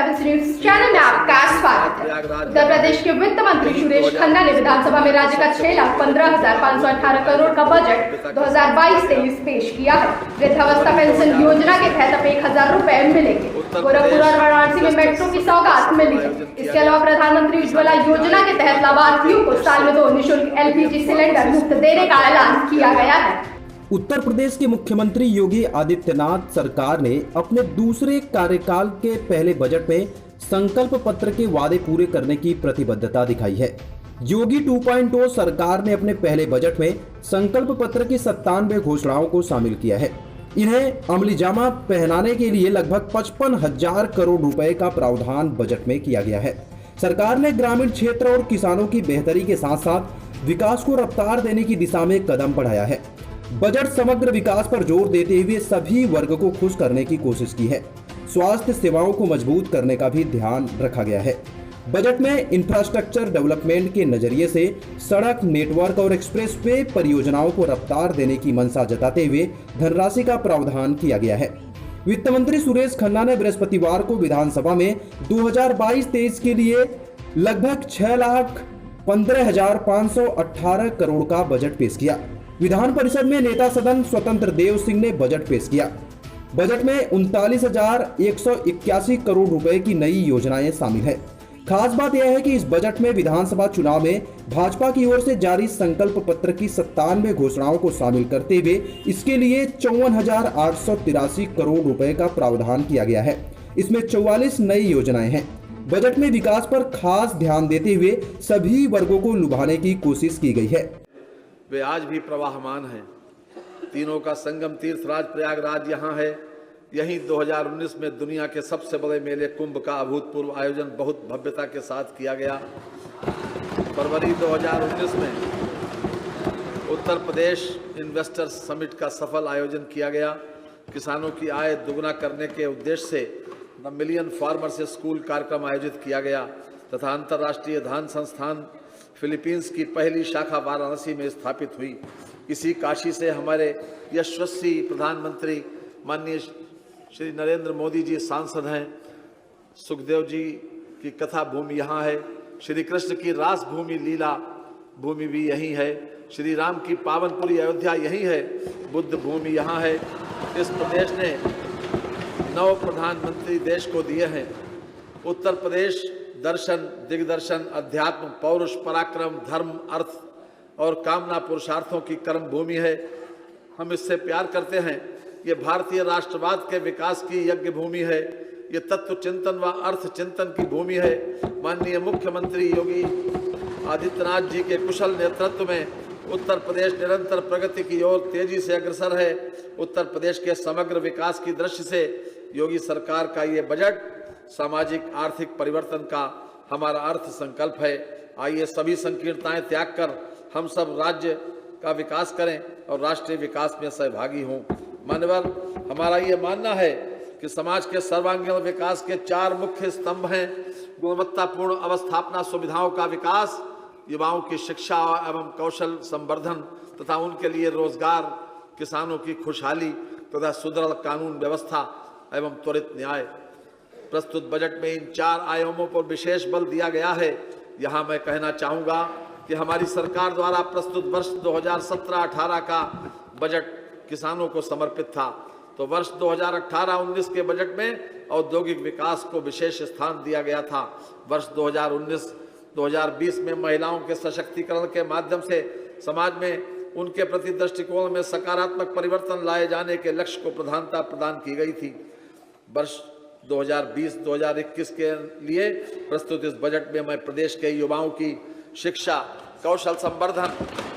7 news channel में आपका स्वागत है। उत्तर प्रदेश के वित्त मंत्री सुरेश खन्ना ने विधानसभा में राज्य का 6,15,518 करोड़ का बजट 2022-23 पेश किया है। वृद्धावस्था पेंशन योजना के तहत अब 1,000 रुपए मिलेंगे। गोरखपुर और वाराणसी में मेट्रो की सौगात मिली है। इसके अलावा प्रधानमंत्री उज्ज्वला योजना के तहत लाभार्थियों को साल में 2 निःशुल्क LPG सिलेंडर मुफ्त देने का ऐलान किया गया है। उत्तर प्रदेश के मुख्यमंत्री योगी आदित्यनाथ सरकार ने अपने दूसरे कार्यकाल के पहले बजट में संकल्प पत्र के वादे पूरे करने की प्रतिबद्धता दिखाई है। योगी 2.0 सरकार ने अपने पहले बजट में संकल्प पत्र की 97 घोषणाओं को शामिल किया है। इन्हें अमलीजामा पहनाने के लिए लगभग 55,000 करोड़ रुपए का प्रावधान बजट में किया गया है। सरकार ने ग्रामीण क्षेत्र और किसानों की बेहतरी के साथ साथ विकास को रफ्तार देने की दिशा में कदम बढ़ाया है। बजट समग्र विकास पर जोर देते हुए सभी वर्ग को खुश करने की कोशिश की है। स्वास्थ्य सेवाओं को मजबूत करने का भी ध्यान रखा गया है। बजट में इंफ्रास्ट्रक्चर डेवलपमेंट के नजरिए से सड़क नेटवर्क और एक्सप्रेसवे परियोजनाओं को रफ्तार देने की मंशा जताते हुए धनराशि का प्रावधान किया गया है। वित्त मंत्री सुरेश खन्ना ने बृहस्पतिवार को विधानसभा में 2022-23 के लिए लगभग 6,15,518 करोड़ का बजट पेश किया। विधान परिषद में नेता सदन स्वतंत्र देव सिंह ने बजट पेश किया। बजट में 39,181 करोड़ रुपए की नई योजनाएं शामिल है। खास बात यह है कि इस बजट में विधानसभा चुनाव में भाजपा की ओर से जारी संकल्प पत्र की 97 घोषणाओं को शामिल करते हुए इसके लिए 54,883 करोड़ रुपए का प्रावधान किया गया है। इसमें 44 नई योजनाएं हैं। बजट में विकास पर खास ध्यान देते हुए सभी वर्गों को लुभाने की कोशिश की गई है। वे आज भी प्रवाहमान हैं। तीनों का संगम तीर्थराज प्रयागराज यहाँ है। यहीं 2019 में दुनिया के सबसे बड़े मेले कुंभ का अभूतपूर्व आयोजन बहुत भव्यता के साथ किया गया। फरवरी 2019 में उत्तर प्रदेश इन्वेस्टर्स समिट का सफल आयोजन किया गया। किसानों की आय दुगना करने के उद्देश्य से द मिलियन फार्मर्स स्कूल कार्यक्रम आयोजित किया गया तथा अंतर्राष्ट्रीय धान संस्थान फिलीपींस की पहली शाखा वाराणसी में स्थापित हुई। इसी काशी से हमारे यशस्वी प्रधानमंत्री माननीय श्री नरेंद्र मोदी जी सांसद हैं। सुखदेव जी की कथा भूमि यहाँ है। श्री कृष्ण की रास भूमि लीला भूमि भी यहीं है। श्री राम की पावनपुरी अयोध्या यहीं है। बुद्ध भूमि यहाँ है। इस प्रदेश ने 9 प्रधानमंत्री देश को दिए हैं। उत्तर प्रदेश दर्शन, दिग्दर्शन, अध्यात्म, पौरुष, पराक्रम, धर्म, अर्थ और कामना पुरुषार्थों की कर्म भूमि है। हम इससे प्यार करते हैं। ये भारतीय राष्ट्रवाद के विकास की यज्ञ भूमि है। ये तत्व चिंतन व अर्थ चिंतन की भूमि है। माननीय मुख्यमंत्री योगी आदित्यनाथ जी के कुशल नेतृत्व में उत्तर प्रदेश निरंतर प्रगति की ओर तेजी से अग्रसर है। उत्तर प्रदेश के समग्र विकास की दृष्टि से योगी सरकार का ये बजट सामाजिक आर्थिक परिवर्तन का हमारा अर्थ संकल्प है। आइए सभी संकीर्णताएं त्याग कर हम सब राज्य का विकास करें और राष्ट्रीय विकास में सहभागी हों। मान्यवर, हमारा ये मानना है कि समाज के सर्वांगीण विकास के 4 मुख्य स्तंभ हैं। गुणवत्तापूर्ण अवस्थापना सुविधाओं का विकास, युवाओं की शिक्षा एवं कौशल संवर्धन तथा उनके लिए रोजगार, किसानों की खुशहाली तथा सुदृढ़ कानून व्यवस्था एवं त्वरित न्याय। प्रस्तुत बजट में इन 4 आयामों पर विशेष बल दिया गया है। यहाँ मैं कहना चाहूँगा कि हमारी सरकार द्वारा प्रस्तुत वर्ष 2017-18 का बजट किसानों को समर्पित था, तो वर्ष 2018-19 के बजट में औद्योगिक विकास को विशेष स्थान दिया गया था। वर्ष 2019-2020 में महिलाओं के सशक्तिकरण के माध्यम से समाज में उनके प्रति दृष्टिकोण में सकारात्मक परिवर्तन लाए जाने के लक्ष्य को प्रधानता प्रदान की गई थी। वर्ष 2020-2021 के लिए प्रस्तुत इस बजट में मैं प्रदेश के युवाओं की शिक्षा, कौशल संवर्धन,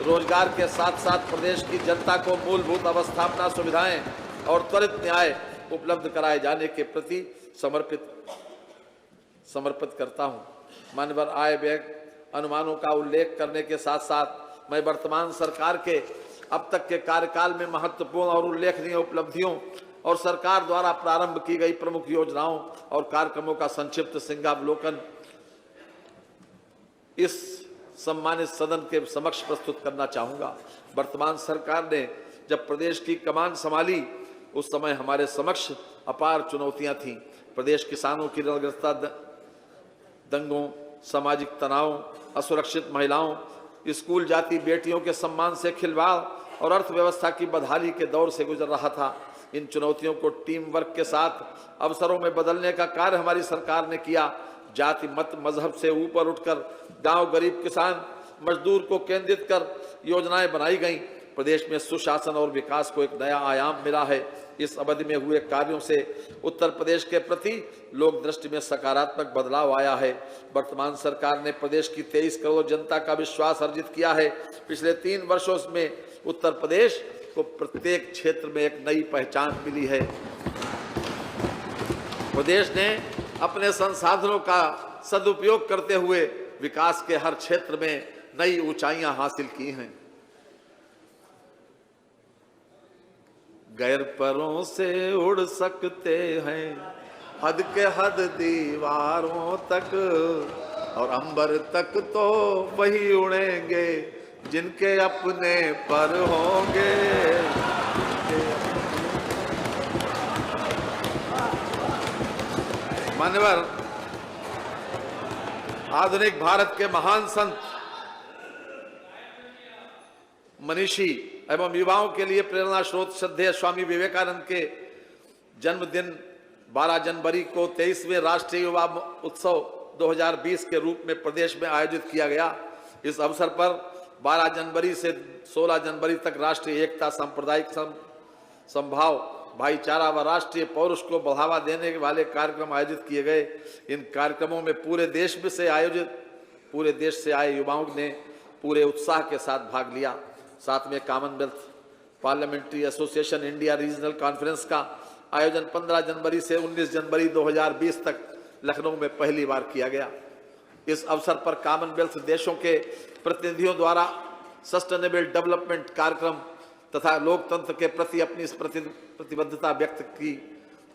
रोजगार के साथ साथ प्रदेश की जनता को मूलभूत अवस्थापना सुविधाएं और त्वरित न्याय उपलब्ध कराए जाने के प्रति समर्पित करता हूं। मानवर, आय व्यय अनुमानों का उल्लेख करने के साथ साथ मैं वर्तमान सरकार के अब तक के कार्यकाल में महत्वपूर्ण और उल्लेखनीय उपलब्धियों और सरकार द्वारा प्रारंभ की गई प्रमुख योजनाओं और कार्यक्रमों का संक्षिप्त सिंहावलोकन इस सम्मानित सदन के समक्ष प्रस्तुत करना चाहूँगा। वर्तमान सरकार ने जब प्रदेश की कमान संभाली उस समय हमारे समक्ष अपार चुनौतियां थीं। प्रदेश किसानों की ऋणग्रस्तता, दंगों, सामाजिक तनाव, असुरक्षित महिलाओं, स्कूल जाती बेटियों के सम्मान से खिलवाड़ और अर्थव्यवस्था की बदहाली के दौर से गुजर रहा था। इन चुनौतियों को टीम वर्क के साथ अवसरों में बदलने का कार्य हमारी सरकार ने किया। जाति मत मजहब से ऊपर उठकर गांव, गरीब, किसान, मजदूर को केंद्रित कर योजनाएं बनाई गईं। प्रदेश में सुशासन और विकास को एक नया आयाम मिला है। इस अवधि में हुए कार्यों से उत्तर प्रदेश के प्रति लोक दृष्टि में सकारात्मक बदलाव आया है। वर्तमान सरकार ने प्रदेश की 23 करोड़ जनता का विश्वास अर्जित किया है। पिछले 3 वर्षों में उत्तर प्रदेश को प्रत्येक क्षेत्र में एक नई पहचान मिली है। प्रदेश ने अपने संसाधनों का सदुपयोग करते हुए विकास के हर क्षेत्र में नई ऊंचाइयां हासिल की हैं। गैर परों से उड़ सकते हैं हद के हद दीवारों तक, और अंबर तक तो वही उड़ेंगे जिनके अपने पर होंगे। मान्यवर, आधुनिक भारत के महान संत, मनीषी एवं युवाओं के लिए प्रेरणा स्रोत श्रद्धेय स्वामी विवेकानंद के जन्मदिन 12 जनवरी को 23वें राष्ट्रीय युवा उत्सव 2020 के रूप में प्रदेश में आयोजित किया गया। इस अवसर पर 12 जनवरी से 16 जनवरी तक राष्ट्रीय एकता, सांप्रदायिक समभाव, भाईचारा व राष्ट्रीय पौरुष को बढ़ावा देने वाले कार्यक्रम आयोजित किए गए। इन कार्यक्रमों में पूरे देश से आए युवाओं ने पूरे उत्साह के साथ भाग लिया। साथ में Commonwealth parliamentary association India regional conference का आयोजन 15 जनवरी से 19 जनवरी 2020 तक लखनऊ में पहली बार किया गया। इस अवसर पर कॉमनवेल्थ देशों के प्रतिनिधियों द्वारा सस्टेनेबल डेवलपमेंट कार्यक्रम तथा लोकतंत्र के प्रति अपनी प्रतिबद्धता व्यक्त की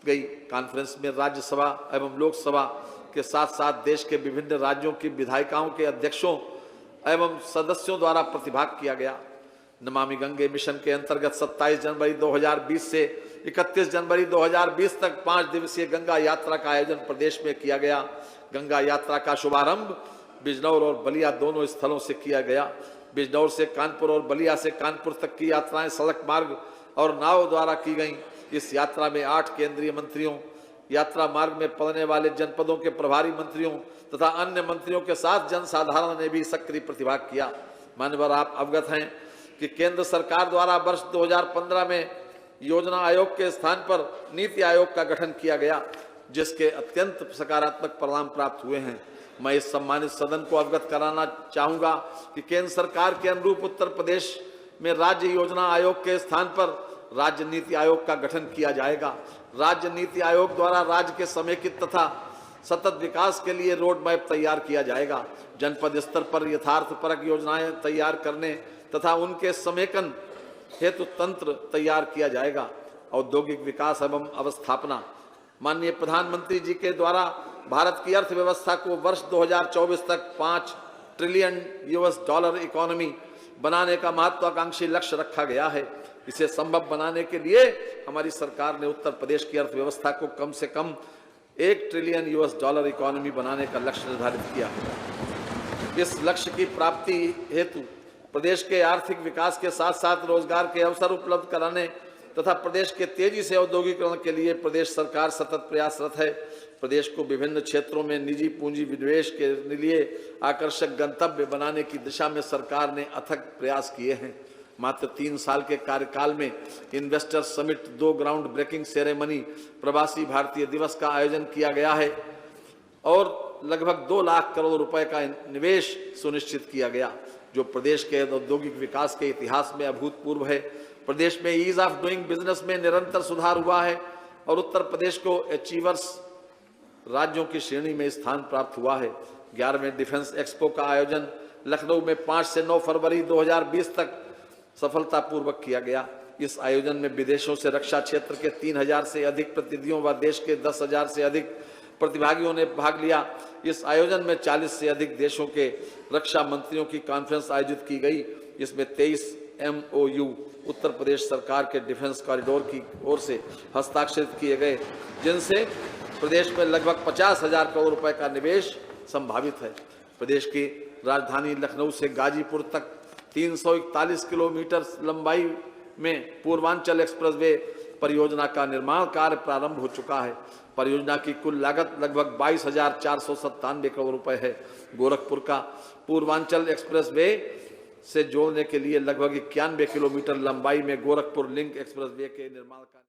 गई। कॉन्फ्रेंस में राज्यसभा एवं लोकसभा के साथ साथ देश के विभिन्न राज्यों की विधायिकाओं के अध्यक्षों एवं सदस्यों द्वारा प्रतिभाग किया गया। नमामि गंगे मिशन के अंतर्गत 27 जनवरी 2020 से 31 जनवरी 2020 तक 5 दिवसीय गंगा यात्रा का आयोजन प्रदेश में किया गया। गंगा यात्रा का शुभारंभ बिजनौर और बलिया दोनों स्थलों से किया गया। बिजनौर से कानपुर और बलिया से कानपुर तक की यात्राएं सड़क मार्ग और नाव द्वारा की गईं। इस यात्रा में 8 केंद्रीय मंत्रियों, यात्रा मार्ग में पड़ने वाले जनपदों के प्रभारी मंत्रियों तथा अन्य मंत्रियों के साथ जनसाधारण ने भी सक्रिय प्रतिभाग किया। मान्यवर, आप अवगत हैं कि केंद्र सरकार द्वारा वर्ष 2015 में योजना आयोग के स्थान पर नीति आयोग का गठन किया गया, जिसके अत्यंत सकारात्मक परिणाम प्राप्त हुए हैं। मैं इस सम्मानित सदन को अवगत कराना चाहूंगा कि केंद्र सरकार के अनुरूप उत्तर प्रदेश में राज्य योजना आयोग के स्थान पर राज्य नीति आयोग का गठन किया जाएगा। राज्य नीति आयोग द्वारा राज्य के समेकित तथा सतत विकास के लिए रोड मैप तैयार किया जाएगा। जनपद स्तर पर यथार्थपरक योजनाएं तैयार करने तथा उनके समेकन हेतु तंत्र तैयार किया जाएगा। औद्योगिक विकास एवं अवस्थापना, माननीय प्रधानमंत्री जी के द्वारा भारत की अर्थव्यवस्था को वर्ष 2024 तक $5 ट्रिलियन इकोनॉमी बनाने का महत्वाकांक्षी लक्ष्य रखा गया है। इसे संभव बनाने के लिए हमारी सरकार ने उत्तर प्रदेश की अर्थव्यवस्था को कम से कम $1 ट्रिलियन इकोनॉमी बनाने का लक्ष्य निर्धारित किया है। इस लक्ष्य की प्राप्ति हेतु प्रदेश के आर्थिक विकास के साथ साथ रोजगार के अवसर उपलब्ध कराने तथा प्रदेश के तेजी से औद्योगिकरण के लिए प्रदेश सरकार सतत प्रयासरत है। प्रदेश को विभिन्न क्षेत्रों में निजी पूंजी विनिवेश के लिए आकर्षक गंतव्य बनाने की दिशा में सरकार ने अथक प्रयास किए हैं। मात्र 3 साल के कार्यकाल में investor summit, 2 ground breaking ceremony, Pravasi Bharatiya दिवस का आयोजन किया गया है और लगभग 2 लाख करोड़ रुपए का निवेश सुनिश्चित किया गया, जो प्रदेश के औद्योगिक विकास के इतिहास में अभूतपूर्व है। प्रदेश में ईज ऑफ डूइंग बिजनेस में निरंतर सुधार हुआ है और उत्तर प्रदेश को अचीवर्स राज्यों की श्रेणी में स्थान प्राप्त हुआ है। 11वें डिफेंस एक्सपो का आयोजन लखनऊ में 5 से 9 फरवरी 2020 तक सफलतापूर्वक किया गया। इस आयोजन में विदेशों से रक्षा क्षेत्र के 3000 से अधिक प्रतिनिधियों व देश के 10,000 से अधिक प्रतिभागियों ने भाग लिया। इस आयोजन में 40 से अधिक देशों के रक्षा मंत्रियों की कॉन्फ्रेंस आयोजित की गई। इसमें 23 MOU उत्तर प्रदेश सरकार के डिफेंस कॉरिडोर की ओर से हस्ताक्षरित किए गए, जिनसे प्रदेश में लगभग 50,000 करोड़ रुपए का निवेश संभावित है। प्रदेश की राजधानी लखनऊ से गाजीपुर तक 341 किलोमीटर लंबाई में पूर्वांचल एक्सप्रेसवे परियोजना का निर्माण कार्य प्रारंभ हो चुका है। परियोजना की कुल लागत लगभग 22,497 करोड़ रुपए है। गोरखपुर का पूर्वांचल एक्सप्रेसवे से जोड़ने के लिए लगभग 91 किलोमीटर लंबाई में गोरखपुर लिंक एक्सप्रेसवे के निर्माण का